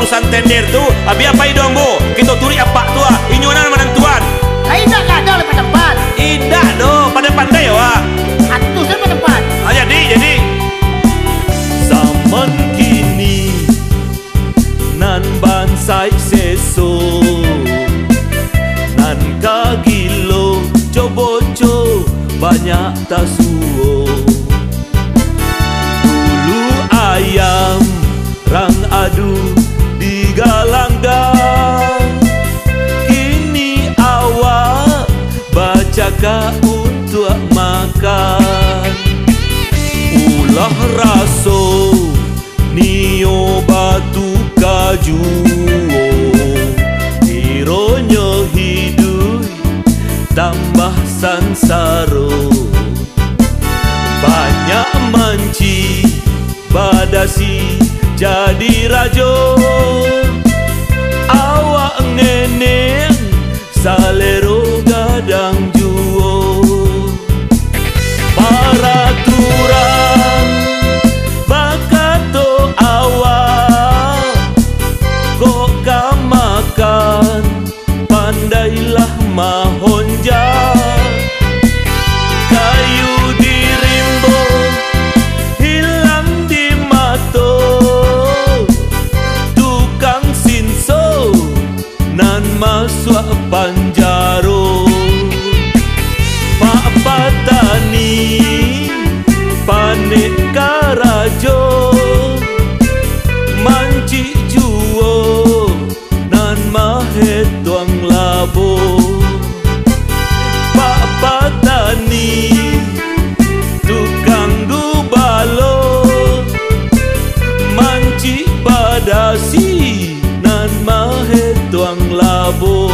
urusan tender tu, abi apa idong bu? Kita turi apa tua, inyunan menentuan. Lain tak ada lepas tempat. Indah do, pada pandai wa. Atus lepas tempat. Jadi. Zaman kini nan bansai seso, nan kagilo coboco banyak tasuo. Dulu ayam rang adu di galanggang, kini awak bacaka untuk makan. Ulah raso nio batu kaju, ironyo hidup tambah sansaro. Banyak manci badasi jadi rajo, awak ngeneng salero gadang juo. Paraturan bakato awak kok kamakan, pandailah mahonja. Kayu dirimbo hilang di mato, tukang sinso nan masuk panjaro. Pak Patani panik karajo, manci juo nan mahe tuang labo. Pak Patani tukang gubalo, manci badasi nan mahe tuang labo.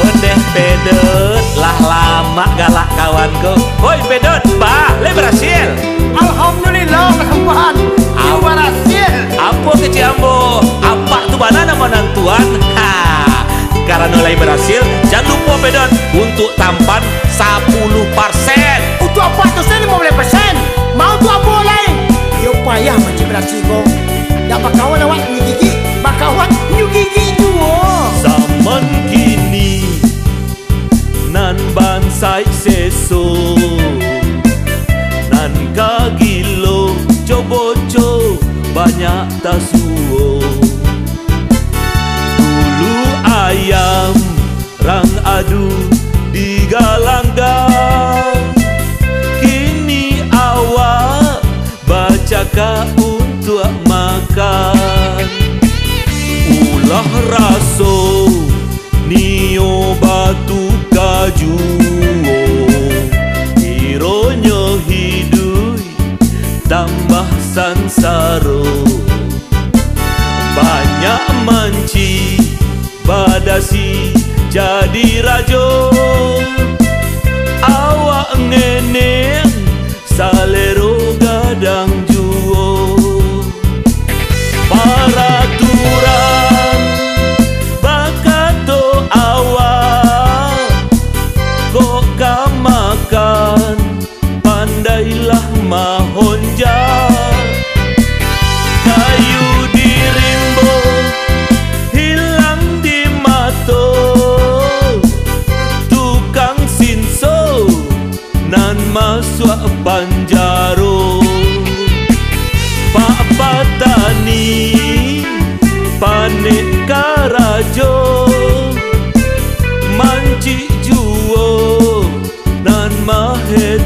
Odeh pedot lah lama galak kawanku. Woi pedot, Pak, le berhasil. Alhamdulillah persembahan. Iu berhasil. Apa kecil ambo? Apa tu banana menantuan? Karena nilai berhasil, jangan lupa pedot untuk tampan 10%. Untuk apa tu saya 15%? Mau tu apa lain? Iu payah macam berhasil kau. Dah bakawan awak new gigi, bakawan new gigi juga. Zaman kini nan bansai seso, nan kagilo coboco banyak tasuo. Dulu ayam rang adu di galanggang, kini awak bacaka untuk makan. Ulah raso nio batu kaju, ironyo hidup tambah sansaro. Banyak manci badasi jadi rajo, awak ngeneng salero gadang juo. Paraturan bakato awak kok kamakan, pandailah mahonja. Kayu dirimbo hilang di mato, tukang sinso nan masuk panjaro. Pak Patani panik karajo, manci juo nan mahet